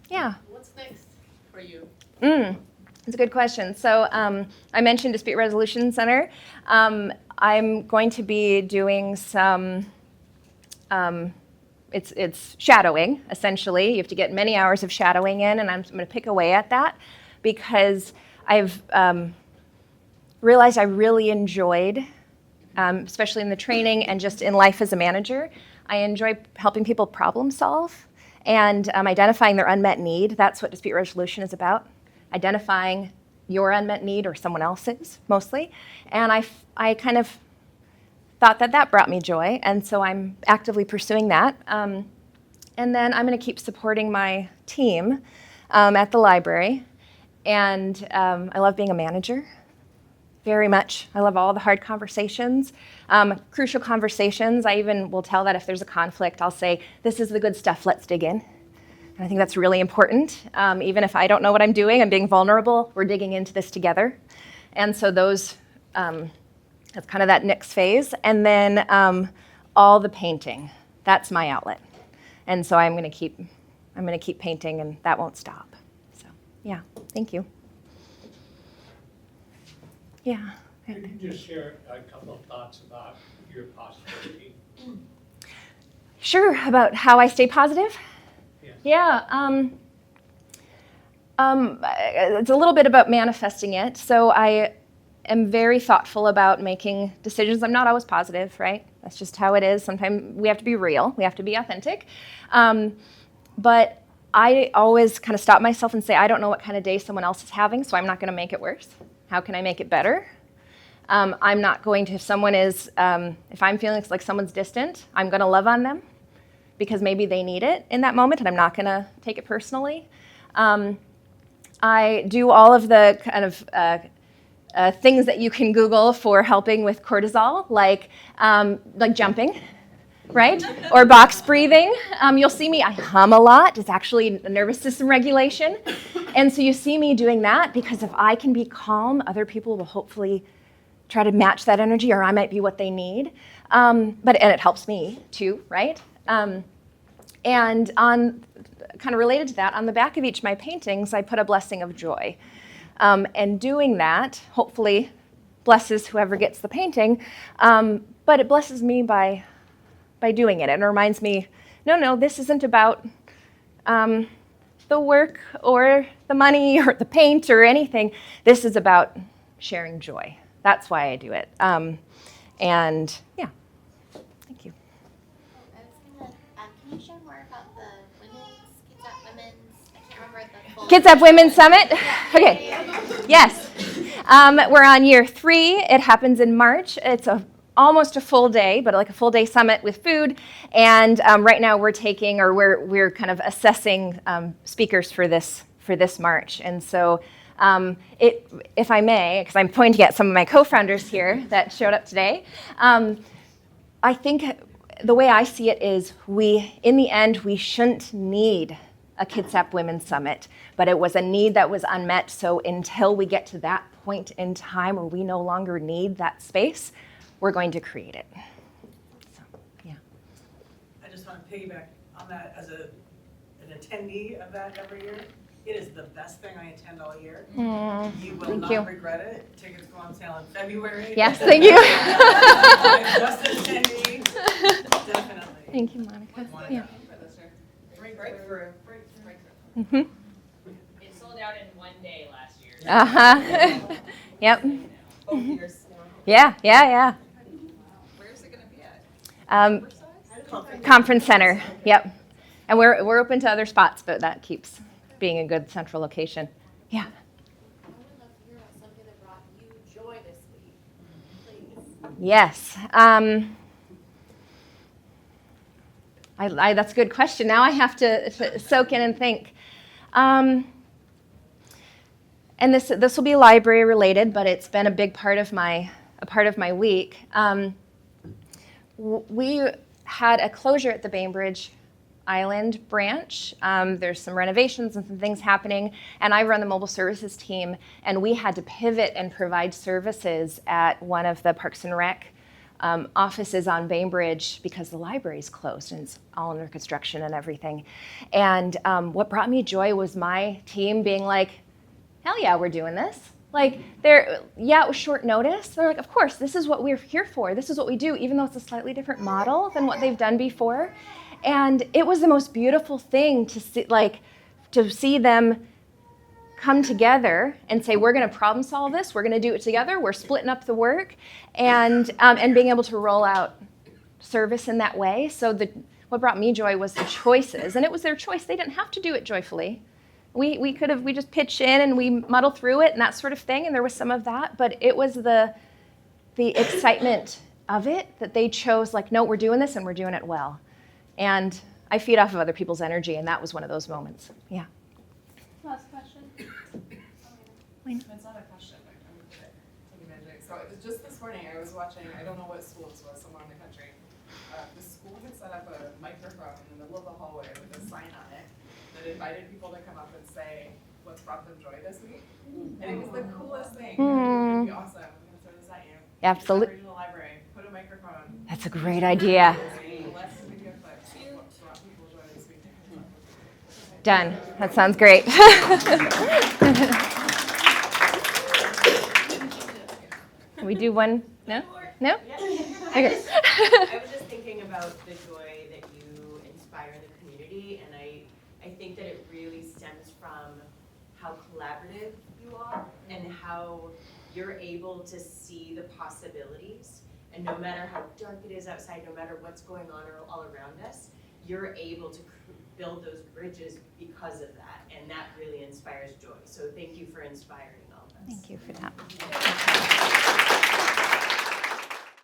Yeah. What's next for you? That's a good question. So I mentioned Dispute Resolution Center. I'm going to be doing some, it's shadowing, essentially. You have to get many hours of shadowing in, and I'm going to pick away at that because I've realized I really enjoyed, especially in the training and just in life as a manager, I enjoy helping people problem solve and identifying their unmet need. That's what dispute resolution is about, identifying your unmet need or someone else's, mostly. And I kind of thought that brought me joy, and so I'm actively pursuing that. And then I'm going to keep supporting my team at the library. And I love being a manager. Very much. I love all the hard conversations, crucial conversations. I even will tell that if there's a conflict, I'll say, this is the good stuff, let's dig in. And I think that's really important. Even if I don't know what I'm doing, I'm being vulnerable, we're digging into this together. And so those, that's kind of that next phase. And then all the painting, that's my outlet. And so I'm going to keep painting, and that won't stop. So yeah, thank you. Yeah. Could you just share a couple of thoughts about your possibility? Sure, about how I stay positive? Yes. Yeah. It's a little bit about manifesting it. So I am very thoughtful about making decisions. I'm not always positive, right? That's just how it is. Sometimes we have to be real. We have to be authentic. But I always kind of stop myself and say, I don't know what kind of day someone else is having, so I'm not going to make it worse. How can I make it better? I'm not going to, if someone is, if I'm feeling like someone's distant, I'm going to love on them because maybe they need it in that moment, and I'm not going to take it personally. I do all of the kind of things that you can Google for helping with cortisol, like jumping, right? Or box breathing. You'll see me, I hum a lot. It's actually nervous system regulation. And so you see me doing that because if I can be calm, other people will hopefully try to match that energy, or I might be what they need. And it helps me too, right? And on kind of related to that, on the back of each of my paintings, I put a blessing of joy. And doing that, hopefully, blesses whoever gets the painting, but it blesses me by doing it. And it reminds me, no, this isn't about the work or the money or the paint or anything. This is about sharing joy. That's why I do it. And yeah, thank you. I was gonna, can you share more about the Kids Up Women's, I can't remember the full Kids Up Women's Summit? Okay, yes. We're on year 3. It happens in March. It's almost a full day, but like a full day summit with food. And right now we're kind of assessing speakers for this March. And so if I may, because I'm pointing at some of my co-founders here that showed up today, I think the way I see it is in the end, we shouldn't need a Kitsap Women's Summit, but it was a need that was unmet. So until we get to that point in time where we no longer need that space, we're going to create it. So, yeah. I just want to piggyback on that as an attendee of that every year. It is the best thing I attend all year. You will not regret it. Tickets go on sale in February. Yes, thank you. Just an attendee, definitely. Thank you, Monica. Yeah. Breakthrough. Mm-hmm. It sold out in one day last year. Uh-huh. Yep. Yeah. Where's it going to be at? Conference center. Yep. And we're open to other spots, but that keeps being a good central location. Yeah. I would love to hear about something that brought you joy this week, please. Yes. That's a good question. Now I have to soak in and think. And this will be library related, but it's been a big part of my week. We had a closure at the Bainbridge Island branch. There's some renovations and some things happening, and I run the mobile services team, and we had to pivot and provide services at one of the Parks and Rec offices on Bainbridge because the library's closed and it's all under construction and everything. And what brought me joy was my team being like, hell yeah, we're doing this. Like, it was short notice. They're like, of course, this is what we're here for. This is what we do, even though it's a slightly different model than what they've done before. And it was the most beautiful thing to see them come together and say, we're going to problem solve this. We're going to do it together. We're splitting up the work, and being able to roll out service in that way. So what brought me joy was the choices, and it was their choice. They didn't have to do it joyfully. We just pitch in and we muddle through it and that sort of thing, and there was some of that, but it was the excitement of it that they chose, like, no, we're doing this and we're doing it well. And I feed off of other people's energy, and that was one of those moments. Yeah. Last question. It's not a question, but I'm good at taking advantage. So it was just this morning, I was watching, I don't know what school this was, somewhere in the country. The school had set up a microphone in the middle of the hallway with a sign on it that invited people to come up and say what's brought them joy this week. And it was the coolest thing. It would be awesome. I'm going to throw this at you. Absolutely. Regional library, put a microphone. That's a great idea. Let's video clips of what brought people joy this week. Done. That sounds great. Can we do one? No? No? Okay. I was just thinking about the joy that you inspire in the community, and I think that it really stems from how collaborative you are and how you're able to see the possibilities. And no matter how dark it is outside, no matter what's going on all around us, you're able to build those bridges because of that, and that really inspires joy. So thank you for inspiring all of us. Thank you for that.